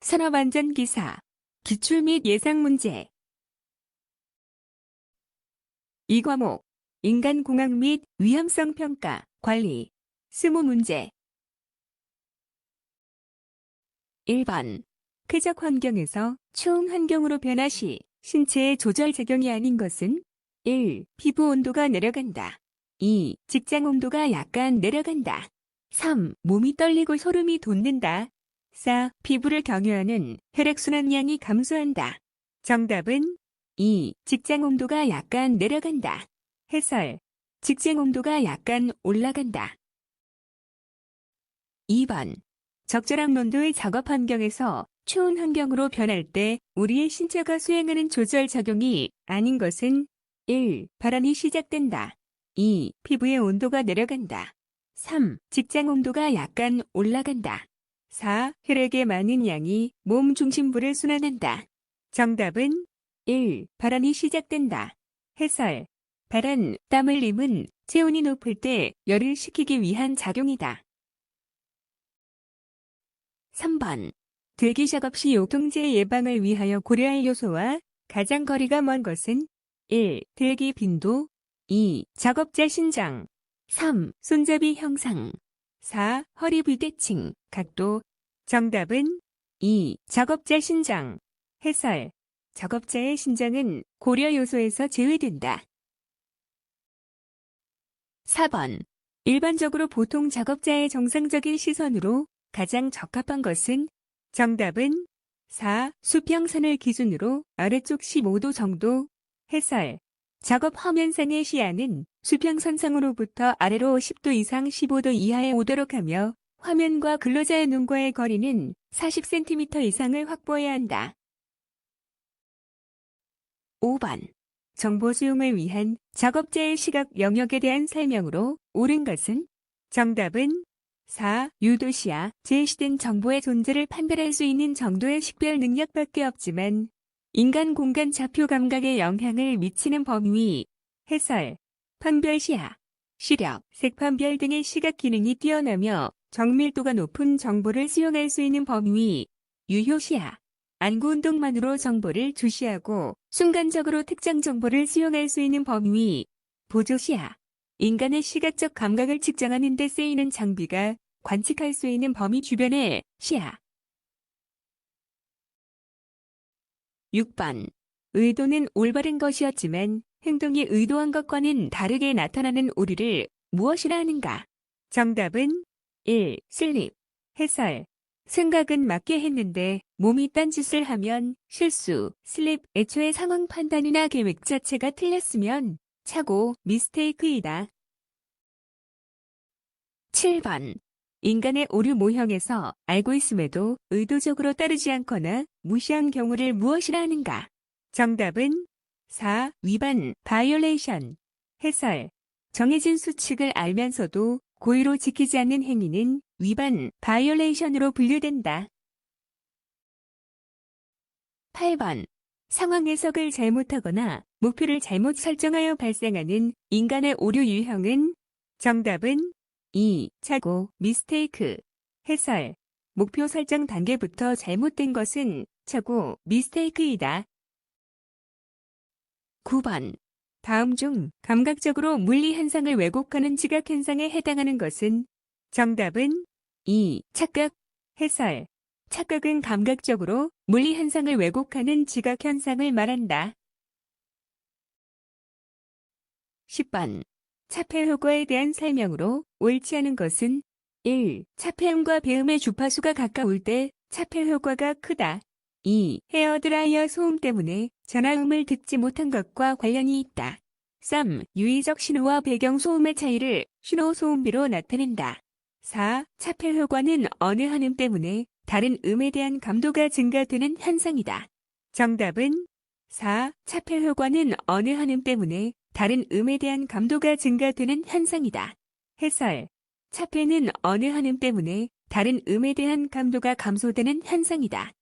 산업안전기사, 기출 및 예상문제. 이 과목, 인간공학 및 위험성 평가, 관리, 20문제. 1번. 쾌적 환경에서 추운 환경으로 변화 시 신체의 조절 작용이 아닌 것은 1. 피부 온도가 내려간다. 2. 직장 온도가 약간 내려간다. 3. 몸이 떨리고 소름이 돋는다. 4. 피부를 경유하는 혈액순환량이 감소한다. 정답은 2. 직장 온도가 약간 내려간다. 해설. 직장 온도가 약간 올라간다. 2번. 적절한 온도의 작업 환경에서 추운 환경으로 변할 때 우리의 신체가 수행하는 조절 작용이 아닌 것은 1. 발환이 시작된다. 2. 피부의 온도가 내려간다. 3. 직장 온도가 약간 올라간다. 4. 혈액의 많은 양이 몸 중심부를 순환한다. 정답은 1. 발환이 시작된다. 해설. 발환, 땀 흘림은 체온이 높을 때 열을 식히기 위한 작용이다. 3번. 들기 작업 시 요통재 예방을 위하여 고려할 요소와 가장 거리가 먼 것은 1. 들기 빈도. 2. 작업자 신장. 3. 손잡이 형상. 4. 허리 비대칭, 각도. 정답은 2. 작업자 신장. 해설. 작업자의 신장은 고려 요소에서 제외된다. 4번. 일반적으로 보통 작업자의 정상적인 시선으로 가장 적합한 것은 정답은 4. 수평선을 기준으로 아래쪽 15도 정도. 해설. 작업 화면상의 시야는 수평선상으로부터 아래로 10도 이상 15도 이하에 오도록 하며 화면과 근로자의 눈과의 거리는 40cm 이상을 확보해야 한다. 5번. 정보 수용을 위한 작업자의 시각 영역에 대한 설명으로 옳은 것은 정답은 4. 유도시야, 제시된 정보의 존재를 판별할 수 있는 정도의 식별 능력밖에 없지만 인간 공간 좌표 감각에 영향을 미치는 범위. 해설. 판별시야, 시력, 색판별 등의 시각 기능이 뛰어나며 정밀도가 높은 정보를 수용할 수 있는 범위. 유효시야, 안구 운동만으로 정보를 주시하고 순간적으로 특정 정보를 수용할 수 있는 범위. 보조시야, 인간의 시각적 감각을 측정하는 데 쓰이는 장비가 관측할 수 있는 범위 주변의 시야. 6번. 의도는 올바른 것이었지만 행동이 의도한 것과는 다르게 나타나는 오류를 무엇이라 하는가? 정답은 1. 슬립. 해설. 생각은 맞게 했는데 몸이 딴짓을 하면 실수, 슬립. 애초에 상황 판단이나 계획 자체가 틀렸으면 착오, 미스테이크이다. 7번. 인간의 오류 모형에서 알고 있음에도 의도적으로 따르지 않거나 무시한 경우를 무엇이라 하는가? 정답은 4. 위반, 바이올레이션. 해설. 정해진 수칙을 알면서도 고의로 지키지 않는 행위는 위반, 바이올레이션으로 분류된다. 8번. 상황 해석을 잘못하거나 목표를 잘못 설정하여 발생하는 인간의 오류 유형은 정답은 2. 착오, 미스테이크. 해설. 목표 설정 단계부터 잘못된 것은 착오, 미스테이크이다. 9번. 다음 중 감각적으로 물리 현상을 왜곡하는 지각 현상에 해당하는 것은 정답은 2. 착각. 해설. 착각은 감각적으로 물리 현상을 왜곡하는 지각 현상을 말한다. 10번. 차폐 효과에 대한 설명으로 옳지 않은 것은 1. 차폐음과 배음의 주파수가 가까울 때 차폐 효과가 크다. 2. 헤어드라이어 소음 때문에 전화음을 듣지 못한 것과 관련이 있다. 3. 유의적 신호와 배경 소음의 차이를 신호 소음비로 나타낸다. 4. 차폐 효과는 어느 한 음 때문에 다른 음에 대한 감도가 증가되는 현상이다. 정답은 4. 차폐 효과는 어느 한 음 때문에 다른 음에 대한 감도가 증가되는 현상이다. 해설. 차폐는 어느 한 음 때문에 다른 음에 대한 감도가 감소되는 현상이다.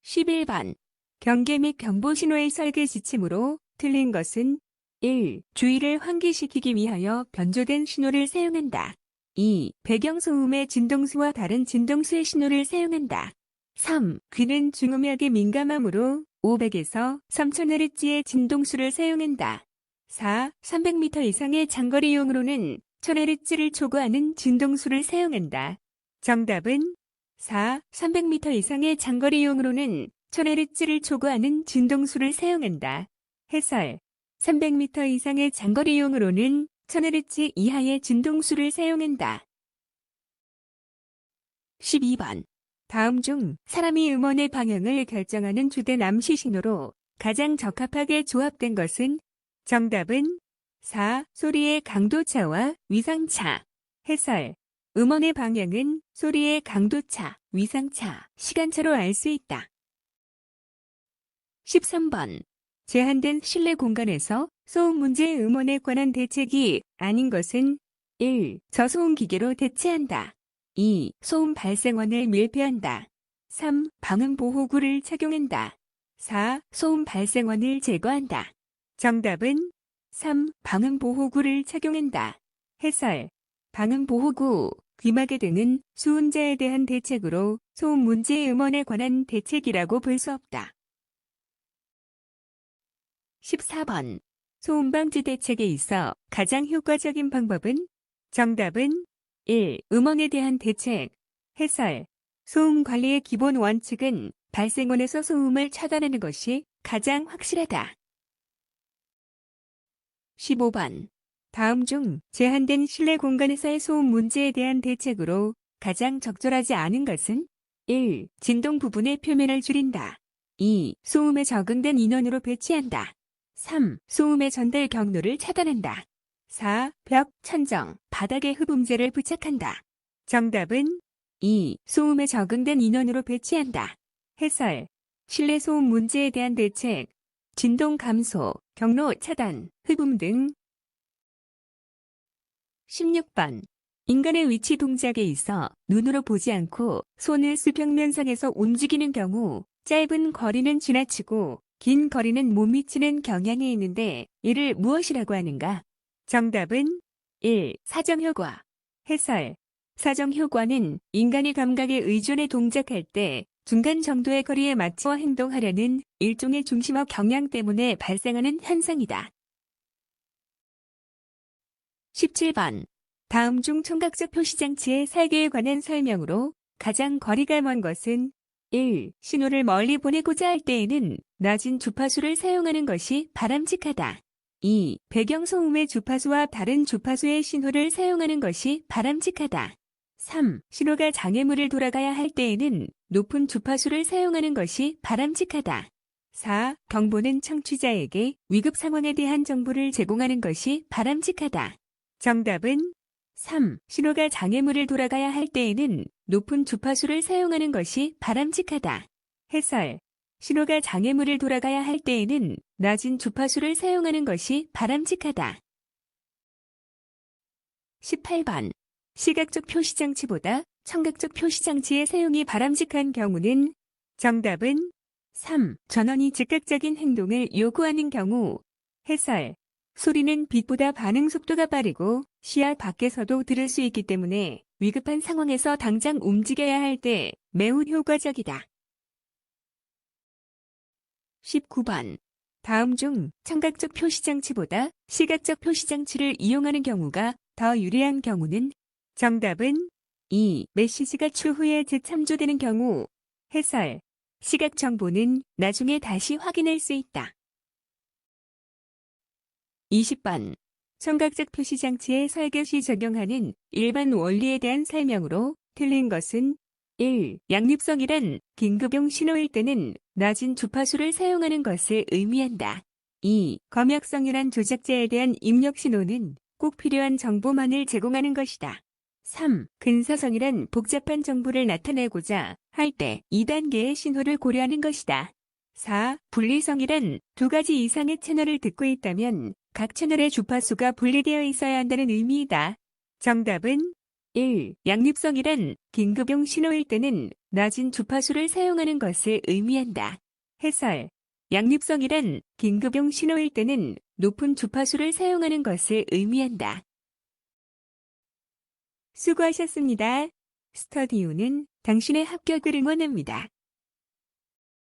11번. 경계 및 경보 신호의 설계 지침으로 틀린 것은 1. 주의를 환기시키기 위하여 변조된 신호를 사용한다. 2. 배경소음의 진동수와 다른 진동수의 신호를 사용한다. 3. 귀는 중음역에 민감하므로 500에서 3000Hz의 진동수를 사용한다. 4. 300m 이상의 장거리용으로는 1000Hz를 초과하는 진동수를 사용한다. 정답은 4. 300m 이상의 장거리용으로는 1000Hz를 초과하는 진동수를 사용한다. 해설 300m 이상의 장거리용으로는 1000Hz 이하의 진동수를 사용한다. 12번. 다음 중 사람이 음원의 방향을 결정하는 주된 암시 신호로 가장 적합하게 조합된 것은? 정답은 4. 소리의 강도차와 위상차. 해설 음원의 방향은 소리의 강도차, 위상차, 시간차로 알 수 있다. 13번. 제한된 실내 공간에서 소음 문제의 음원에 관한 대책이 아닌 것은? 1. 저소음 기계로 대체한다. 2. 소음 발생원을 밀폐한다. 3. 방음 보호구를 착용한다. 4. 소음 발생원을 제거한다. 정답은 3. 방음 보호구를 착용한다. 해설 방음 보호구, 귀마개 등은 수음자에 대한 대책으로 소음 문제의 음원에 관한 대책이라고 볼 수 없다. 14번. 소음방지 대책에 있어 가장 효과적인 방법은? 정답은 1. 음원에 대한 대책. 해설 소음 관리의 기본 원칙은 발생원에서 소음을 차단하는 것이 가장 확실하다. 15번. 다음 중 제한된 실내 공간에서의 소음 문제에 대한 대책으로 가장 적절하지 않은 것은? 1. 진동 부분의 표면을 줄인다. 2. 소음에 적응된 인원으로 배치한다. 3. 소음의 전달 경로를 차단한다. 4. 벽, 천정, 바닥에 흡음재를 부착한다. 정답은 2. 소음에 적응된 인원으로 배치한다. 해설 실내 소음 문제에 대한 대책, 진동 감소, 경로 차단, 흡음 등. 16번. 인간의 위치 동작에 있어 눈으로 보지 않고 손을 수평면상에서 움직이는 경우 짧은 거리는 지나치고 긴 거리는 못 미치는 경향이 있는데 이를 무엇이라고 하는가? 정답은 1. 사정효과. 해설 사정효과는 인간이 감각에 의존해 동작할 때 중간 정도의 거리에 맞춰 행동하려는 일종의 중심어 경향 때문에 발생하는 현상이다. 17번. 다음 중 청각적 표시장치의 설계에 관한 설명으로 가장 거리가 먼 것은? 1. 신호를 멀리 보내고자 할 때에는 낮은 주파수를 사용하는 것이 바람직하다. 2. 배경소음의 주파수와 다른 주파수의 신호를 사용하는 것이 바람직하다. 3. 신호가 장애물을 돌아가야 할 때에는 높은 주파수를 사용하는 것이 바람직하다. 4. 경보는 청취자에게 위급 상황에 대한 정보를 제공하는 것이 바람직하다. 정답은 3. 신호가 장애물을 돌아가야 할 때에는 높은 주파수를 사용하는 것이 바람직하다. 해설 신호가 장애물을 돌아가야 할 때에는 낮은 주파수를 사용하는 것이 바람직하다. 18번. 시각적 표시장치보다 청각적 표시장치의 사용이 바람직한 경우는? 정답은 3. 전원이 즉각적인 행동을 요구하는 경우. 해설 소리는 빛보다 반응 속도가 빠르고 시야 밖에서도 들을 수 있기 때문에 위급한 상황에서 당장 움직여야 할 때 매우 효과적이다. 19번. 다음 중 청각적 표시장치보다 시각적 표시장치를 이용하는 경우가 더 유리한 경우는? 정답은 2. 메시지가 추후에 재참조되는 경우. 해설 시각 정보는 나중에 다시 확인할 수 있다. 20번. 청각적 표시장치의 설계 시 적용하는 일반 원리에 대한 설명으로 틀린 것은? 1. 양립성이란 긴급용 신호일 때는 낮은 주파수를 사용하는 것을 의미한다. 2. 검역성이란 조작자에 대한 입력 신호는 꼭 필요한 정보만을 제공하는 것이다. 3. 근사성이란 복잡한 정보를 나타내고자 할 때 2단계의 신호를 고려하는 것이다. 4. 분리성이란 두 가지 이상의 채널을 듣고 있다면 각 채널의 주파수가 분리되어 있어야 한다는 의미이다. 정답은 1. 양립성이란 긴급용 신호일 때는 낮은 주파수를 사용하는 것을 의미한다. 해설 양립성이란 긴급용 신호일 때는 높은 주파수를 사용하는 것을 의미한다. 수고하셨습니다. 스터디오는 당신의 합격을 응원합니다.